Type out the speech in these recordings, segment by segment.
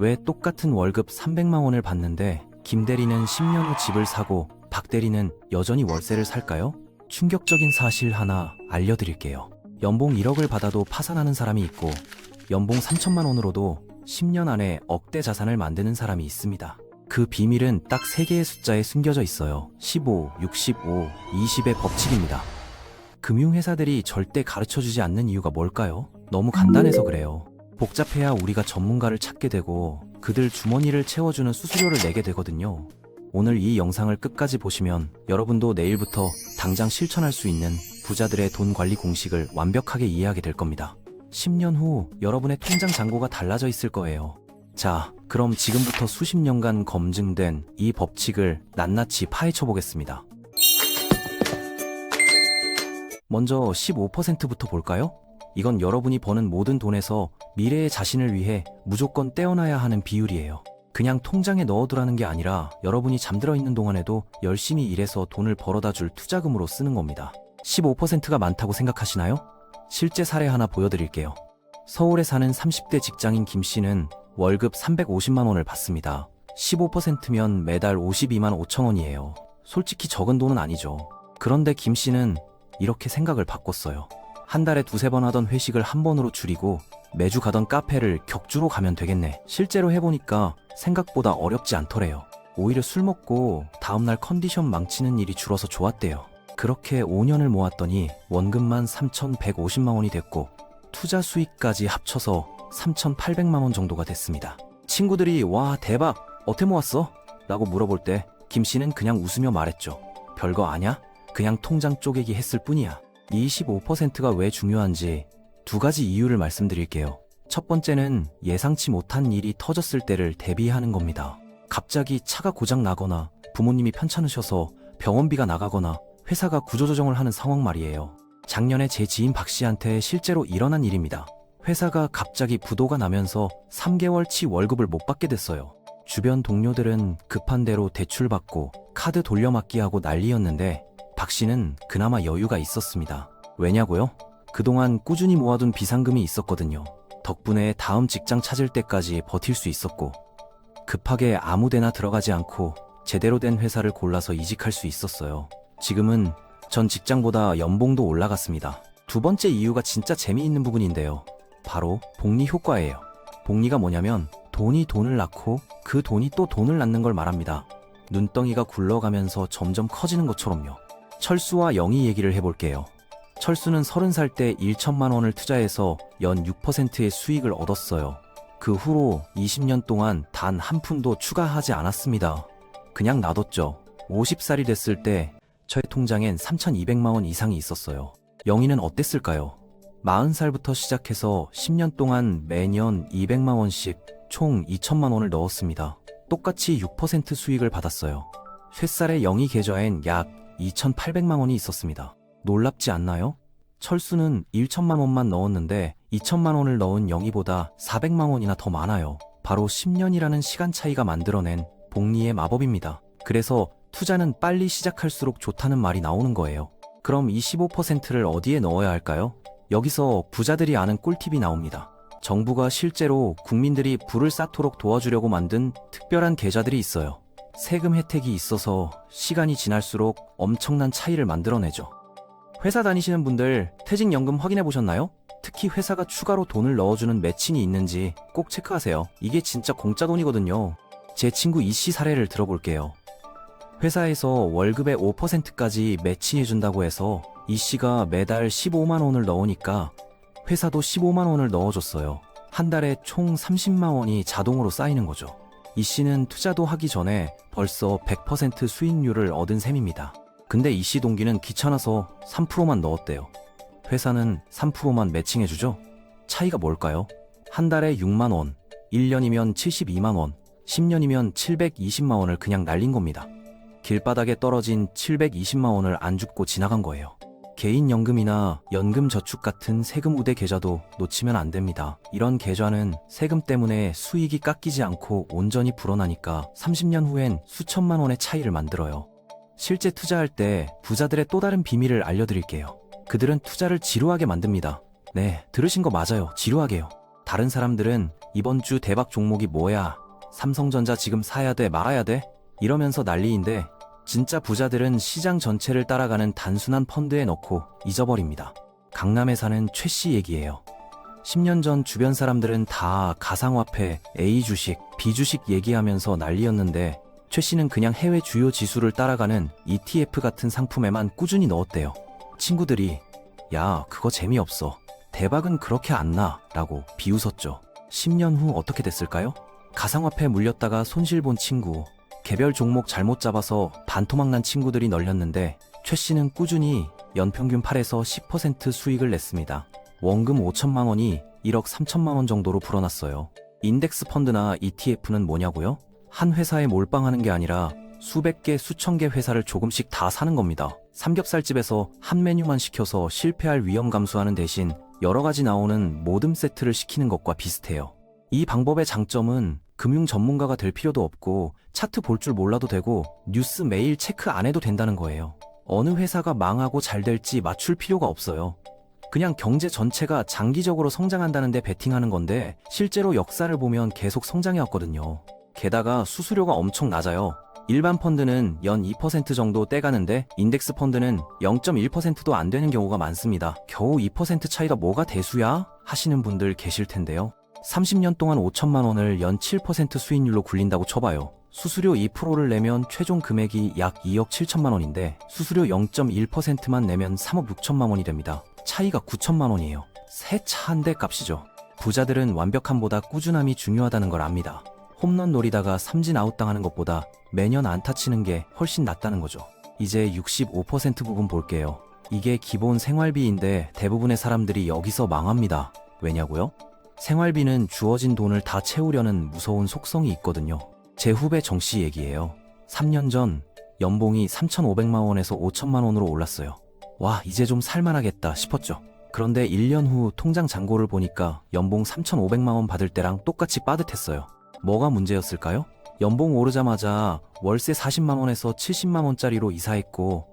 왜 똑같은 월급 300만 원을 받는데 김 대리는 10년 후 집을 사고 박 대리는 여전히 월세를 살까요? 충격적인 사실 하나 알려드릴게요. 연봉 1억을 받아도 파산하는 사람이 있고 연봉 3천만 원으로도 10년 안에 억대 자산을 만드는 사람이 있습니다. 그 비밀은 딱 3개의 숫자에 숨겨져 있어요. 15, 65, 20의 법칙입니다. 금융회사들이 절대 가르쳐주지 않는 이유가 뭘까요? 너무 간단해서 그래요. 복잡해야 우리가 전문가를 찾게 되고 그들 주머니를 채워주는 수수료를 내게 되거든요. 오늘 이 영상을 끝까지 보시면 여러분도 내일부터 당장 실천할 수 있는 부자들의 돈 관리 공식을 완벽하게 이해하게 될 겁니다. 10년 후 여러분의 통장 잔고가 달라져 있을 거예요. 자, 그럼 지금부터 수십 년간 검증된 이 법칙을 낱낱이 파헤쳐 보겠습니다. 먼저 15%부터 볼까요? 이건 여러분이 버는 모든 돈에서 미래의 자신을 위해 무조건 떼어놔야 하는 비율이에요. 그냥 통장에 넣어두라는 게 아니라 여러분이 잠들어 있는 동안에도 열심히 일해서 돈을 벌어다 줄 투자금으로 쓰는 겁니다. 15%가 많다고 생각하시나요? 실제 사례 하나 보여드릴게요. 서울에 사는 30대 직장인 김 씨는 월급 350만 원을 받습니다. 15%면 매달 52만 5천 원이에요. 솔직히 적은 돈은 아니죠. 그런데 김 씨는 이렇게 생각을 바꿨어요. 한 달에 두세 번 하던 회식을 한 번으로 줄이고 매주 가던 카페를 격주로 가면 되겠네. 실제로 해보니까 생각보다 어렵지 않더래요. 오히려 술 먹고 다음날 컨디션 망치는 일이 줄어서 좋았대요. 그렇게 5년을 모았더니 원금만 3,150만 원이 됐고 투자 수익까지 합쳐서 3,800만 원 정도가 됐습니다. 친구들이 와 대박 어떻게 모았어? 라고 물어볼 때 김 씨는 그냥 웃으며 말했죠. 별거 아냐? 그냥 통장 쪼개기 했을 뿐이야. 이 15%가 왜 중요한지 두 가지 이유를 말씀드릴게요. 첫 번째는 예상치 못한 일이 터졌을 때를 대비하는 겁니다. 갑자기 차가 고장 나거나 부모님이 편찮으셔서 병원비가 나가거나 회사가 구조조정을 하는 상황 말이에요. 작년에 제 지인 박 씨한테 실제로 일어난 일입니다. 회사가 갑자기 부도가 나면서 3개월치 월급을 못 받게 됐어요. 주변 동료들은 급한 대로 대출받고 카드 돌려막기하고 난리였는데 박 씨는 그나마 여유가 있었습니다. 왜냐고요? 그동안 꾸준히 모아둔 비상금이 있었거든요. 덕분에 다음 직장 찾을 때까지 버틸 수 있었고 급하게 아무데나 들어가지 않고 제대로 된 회사를 골라서 이직할 수 있었어요. 지금은 전 직장보다 연봉도 올라갔습니다. 두 번째 이유가 진짜 재미있는 부분인데요. 바로 복리 효과예요. 복리가 뭐냐면 돈이 돈을 낳고 그 돈이 또 돈을 낳는 걸 말합니다. 눈덩이가 굴러가면서 점점 커지는 것처럼요. 철수와 영희 얘기를 해볼게요. 철수는 30살 때 1천만 원을 투자해서 연 6%의 수익을 얻었어요. 그 후로 20년 동안 단 한 푼도 추가하지 않았습니다. 그냥 놔뒀죠. 50살이 됐을 때 저의 통장엔 3,200만 원 이상이 있었어요. 영희는 어땠을까요? 40살부터 시작해서 10년 동안 매년 200만 원씩 총 2천만 원을 넣었습니다. 똑같이 6% 수익을 받았어요. 쇳살의 영희 계좌엔 약 2,800만 원이 있었습니다. 놀랍지 않나요? 철수는 1천만 원만 넣었는데 2천만 원을 넣은 영희보다 400만 원이나 더 많아요. 바로 10년이라는 시간 차이가 만들어낸 복리의 마법입니다. 그래서 투자는 빨리 시작할수록 좋다는 말이 나오는 거예요. 그럼 이 15%를 어디에 넣어야 할까요? 여기서 부자들이 아는 꿀팁이 나옵니다. 정부가 실제로 국민들이 부를 쌓도록 도와주려고 만든 특별한 계좌들이 있어요. 세금 혜택이 있어서 시간이 지날수록 엄청난 차이를 만들어내죠. 회사 다니시는 분들 퇴직연금 확인해 보셨나요? 특히 회사가 추가로 돈을 넣어주는 매칭이 있는지 꼭 체크하세요. 이게 진짜 공짜 돈이거든요. 제 친구 이씨 사례를 들어볼게요. 회사에서 월급의 5%까지 매칭해준다고 해서 이씨가 매달 15만 원을 넣으니까 회사도 15만 원을 넣어줬어요. 한 달에 총 30만 원이 자동으로 쌓이는 거죠. 이씨는 투자도 하기 전에 벌써 100% 수익률을 얻은 셈입니다. 근데 이씨 동기는 귀찮아서 3%만 넣었대요. 회사는 3%만 매칭해주죠? 차이가 뭘까요? 한 달에 6만 원, 1년이면 72만 원, 10년이면 720만 원을 그냥 날린 겁니다. 길바닥에 떨어진 720만 원을 안 줍고 지나간 거예요. 개인연금이나 연금저축 같은 세금 우대 계좌도 놓치면 안 됩니다. 이런 계좌는 세금 때문에 수익이 깎이지 않고 온전히 불어나니까 30년 후엔 수천만 원의 차이를 만들어요. 실제 투자할 때 부자들의 또 다른 비밀을 알려드릴게요. 그들은 투자를 지루하게 만듭니다. 네, 들으신 거 맞아요. 지루하게요. 다른 사람들은 이번 주 대박 종목이 뭐야? 삼성전자 지금 사야 돼, 말아야 돼? 이러면서 난리인데 진짜 부자들은 시장 전체를 따라가는 단순한 펀드에 넣고 잊어버립니다. 강남에 사는 최 씨 얘기예요. 10년 전 주변 사람들은 다 가상화폐, A 주식, B 주식 얘기하면서 난리였는데 최 씨는 그냥 해외 주요 지수를 따라가는 ETF 같은 상품에만 꾸준히 넣었대요. 친구들이 야, 그거 재미없어. 대박은 그렇게 안 나. 라고 비웃었죠. 10년 후 어떻게 됐을까요? 가상화폐에 물렸다가 손실 본 친구, 개별 종목 잘못 잡아서 반토막 난 친구들이 널렸는데 최 씨는 꾸준히 연평균 8에서 10% 수익을 냈습니다. 원금 5천만 원이 1억 3천만 원 정도로 불어났어요. 인덱스 펀드나 ETF는 뭐냐고요? 한 회사에 몰빵하는 게 아니라 수백 개, 수천 개 회사를 조금씩 다 사는 겁니다. 삼겹살집에서 한 메뉴만 시켜서 실패할 위험 감수하는 대신 여러 가지 나오는 모듬 세트를 시키는 것과 비슷해요. 이 방법의 장점은 금융 전문가가 될 필요도 없고 차트 볼 줄 몰라도 되고 뉴스 매일 체크 안 해도 된다는 거예요. 어느 회사가 망하고 잘 될지 맞출 필요가 없어요. 그냥 경제 전체가 장기적으로 성장한다는데 베팅하는 건데 실제로 역사를 보면 계속 성장해왔거든요. 게다가 수수료가 엄청 낮아요. 일반 펀드는 연 2% 정도 떼가는데 인덱스 펀드는 0.1%도 안 되는 경우가 많습니다. 겨우 2% 차이가 뭐가 대수야? 하시는 분들 계실 텐데요. 30년 동안 5천만 원을 연 7% 수익률로 굴린다고 쳐봐요. 수수료 2%를 내면 최종 금액이 약 2억 7천만 원인데 수수료 0.1%만 내면 3억 6천만 원이 됩니다. 차이가 9천만 원이에요. 새 차 한 대 값이죠. 부자들은 완벽함보다 꾸준함이 중요하다는 걸 압니다. 홈런 노리다가 삼진 아웃 당하는 것보다 매년 안타 치는 게 훨씬 낫다는 거죠. 이제 65% 부분 볼게요. 이게 기본 생활비인데 대부분의 사람들이 여기서 망합니다. 왜냐고요? 생활비는 주어진 돈을 다 채우려는 무서운 속성이 있거든요. 제 후배 정씨 얘기예요. 3년 전 연봉이 3,500만 원에서 5천만 원으로 올랐어요. 와, 이제 좀 살만하겠다 싶었죠. 그런데 1년 후 통장 잔고를 보니까 연봉 3,500만 원 받을 때랑 똑같이 빠듯했어요. 뭐가 문제였을까요? 연봉 오르자마자 월세 40만 원에서 70만 원짜리로 이사했고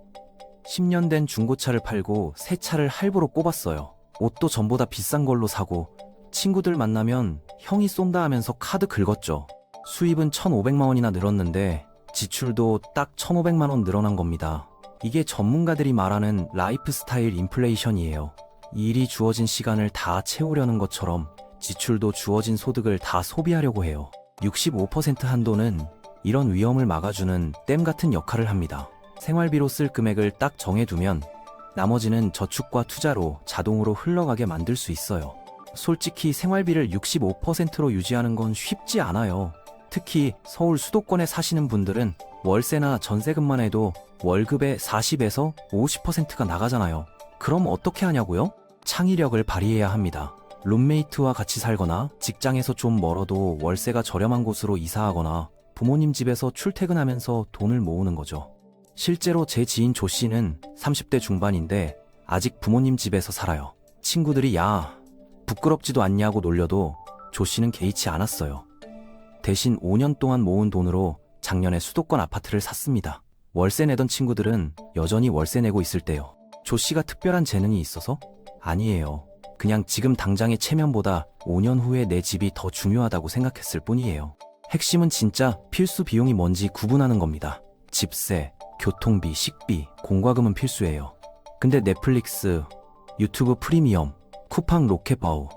10년 된 중고차를 팔고 새 차를 할부로 꼽았어요. 옷도 전보다 비싼 걸로 사고 친구들 만나면 형이 쏜다 하면서 카드 긁었죠. 수입은 1,500만 원이나 늘었는데 지출도 딱 1,500만 원 늘어난 겁니다. 이게 전문가들이 말하는 라이프 스타일 인플레이션이에요. 일이 주어진 시간을 다 채우려는 것처럼 지출도 주어진 소득을 다 소비하려고 해요. 65% 한도는 이런 위험을 막아주는 댐 같은 역할을 합니다. 생활비로 쓸 금액을 딱 정해두면 나머지는 저축과 투자로 자동으로 흘러가게 만들 수 있어요. 솔직히 생활비를 65%로 유지하는 건 쉽지 않아요. 특히 서울 수도권에 사시는 분들은 월세나 전세금만 해도 월급의 40에서 50%가 나가잖아요. 그럼 어떻게 하냐고요? 창의력을 발휘해야 합니다. 룸메이트와 같이 살거나 직장에서 좀 멀어도 월세가 저렴한 곳으로 이사하거나 부모님 집에서 출퇴근하면서 돈을 모으는 거죠. 실제로 제 지인 조 씨는 30대 중반인데 아직 부모님 집에서 살아요. 친구들이 야, 부끄럽지도 않냐고 놀려도 조 씨는 개의치 않았어요. 대신 5년 동안 모은 돈으로 작년에 수도권 아파트를 샀습니다. 월세 내던 친구들은 여전히 월세 내고 있을 때요. 조 씨가 특별한 재능이 있어서? 아니에요. 그냥 지금 당장의 체면보다 5년 후에 내 집이 더 중요하다고 생각했을 뿐이에요. 핵심은 진짜 필수 비용이 뭔지 구분하는 겁니다. 집세, 교통비, 식비, 공과금은 필수예요. 근데 넷플릭스, 유튜브 프리미엄, 쿠팡 로켓바우,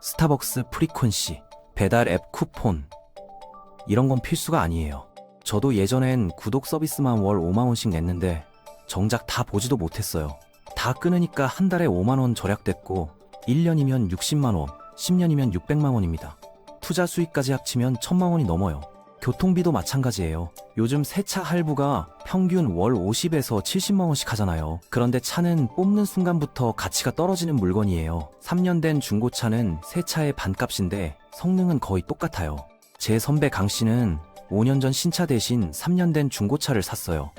스타벅스 프리퀀시, 배달 앱 쿠폰 이런 건 필수가 아니에요. 저도 예전엔 구독 서비스만 월 5만 원씩 냈는데 정작 다 보지도 못했어요. 다 끊으니까 한 달에 5만 원 절약됐고 1년이면 60만 원, 10년이면 600만 원입니다. 투자 수익까지 합치면 1,000만 원이 넘어요. 교통비도 마찬가지예요. 요즘 새 차 할부가 평균 월 50에서 70만 원씩 하잖아요. 그런데 차는 뽑는 순간부터 가치가 떨어지는 물건이에요. 3년 된 중고차는 새 차의 반값인데 성능은 거의 똑같아요. 제 선배 강 씨는 5년 전 신차 대신 3년 된 중고차를 샀어요.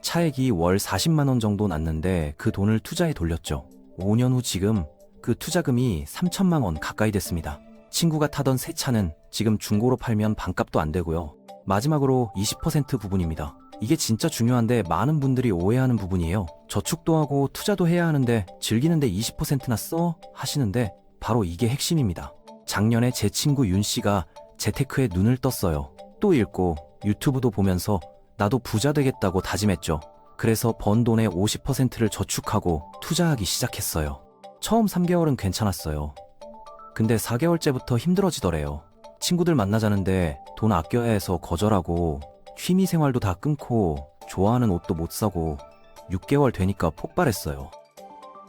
차액이 월 40만 원 정도 났는데 그 돈을 투자에 돌렸죠. 5년 후 지금 그 투자금이 3천만 원 가까이 됐습니다. 친구가 타던 새 차는 지금 중고로 팔면 반값도 안 되고요. 마지막으로 20% 부분입니다. 이게 진짜 중요한데 많은 분들이 오해하는 부분이에요. 저축도 하고 투자도 해야 하는데 즐기는데 20%나 써? 하시는데 바로 이게 핵심입니다. 작년에 제 친구 윤 씨가 재테크에 눈을 떴어요. 또 읽고 유튜브도 보면서 나도 부자 되겠다고 다짐했죠. 그래서 번 돈의 50%를 저축하고 투자하기 시작했어요. 처음 3개월은 괜찮았어요. 근데 4개월째부터 힘들어지더래요. 친구들 만나자는데 돈 아껴야 해서 거절하고 취미 생활도 다 끊고 좋아하는 옷도 못 사고 6개월 되니까 폭발했어요.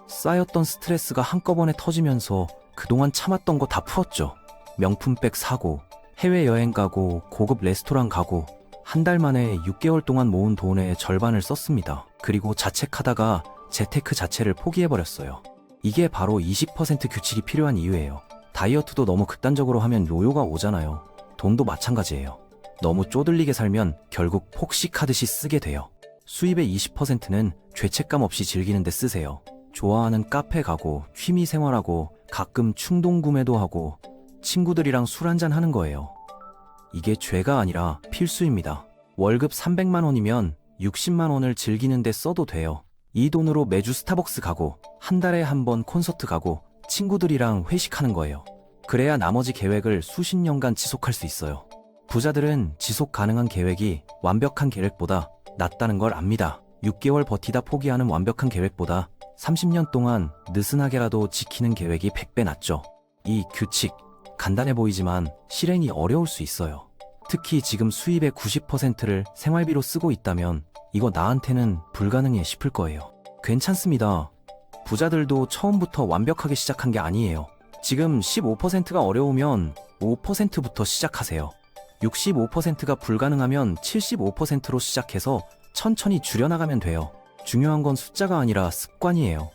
쌓였던 스트레스가 한꺼번에 터지면서 그동안 참았던 거 다 풀었죠. 명품백 사고 해외여행 가고 고급 레스토랑 가고 한 달 만에 6개월 동안 모은 돈의 절반을 썼습니다. 그리고 자책하다가 재테크 자체를 포기해버렸어요. 이게 바로 20% 규칙이 필요한 이유예요. 다이어트도 너무 극단적으로 하면 요요가 오잖아요. 돈도 마찬가지예요. 너무 쪼들리게 살면 결국 폭식하듯이 쓰게 돼요. 수입의 20%는 죄책감 없이 즐기는 데 쓰세요. 좋아하는 카페 가고 취미 생활하고 가끔 충동 구매도 하고 친구들이랑 술 한잔 하는 거예요. 이게 죄가 아니라 필수입니다. 월급 300만 원이면 60만 원을 즐기는 데 써도 돼요. 이 돈으로 매주 스타벅스 가고 한 달에 한 번 콘서트 가고 친구들이랑 회식하는 거예요. 그래야 나머지 계획을 수십 년간 지속할 수 있어요. 부자들은 지속 가능한 계획이 완벽한 계획보다 낫다는 걸 압니다. 6개월 버티다 포기하는 완벽한 계획보다 30년 동안 느슨하게라도 지키는 계획이 100배 낫죠. 이 규칙, 간단해 보이지만 실행이 어려울 수 있어요. 특히 지금 수입의 90%를 생활비로 쓰고 있다면 이거 나한테는 불가능해 싶을 거예요. 괜찮습니다. 부자들도 처음부터 완벽하게 시작한 게 아니에요. 지금 15%가 어려우면 5%부터 시작하세요. 65%가 불가능하면 75%로 시작해서 천천히 줄여나가면 돼요. 중요한 건 숫자가 아니라 습관이에요.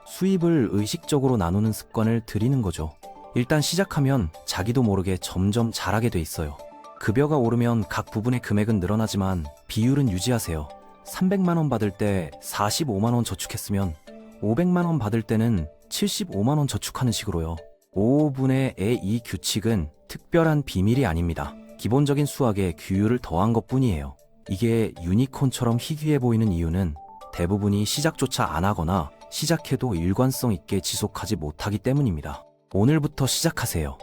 수입을 의식적으로 나누는 습관을 들이는 거죠. 일단 시작하면 자기도 모르게 점점 잘하게 돼 있어요. 급여가 오르면 각 부분의 금액은 늘어나지만 비율은 유지하세요. 300만 원 받을 때 45만 원 저축했으면 500만 원 받을 때는 75만 원 저축하는 식으로요. 5분의 이 규칙은 특별한 비밀이 아닙니다. 기본적인 수학에 규율을 더한 것뿐이에요. 이게 유니콘처럼 희귀해 보이는 이유는 대부분이 시작조차 안 하거나 시작해도 일관성 있게 지속하지 못하기 때문입니다. 오늘부터 시작하세요.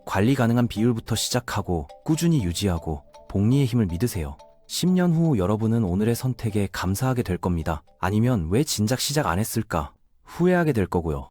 관리 가능한 비율부터 시작하고 꾸준히 유지하고 복리의 힘을 믿으세요. 10년 후 여러분은 오늘의 선택에 감사하게 될 겁니다. 아니면 왜 진작 시작 안 했을까 후회하게 될 거고요.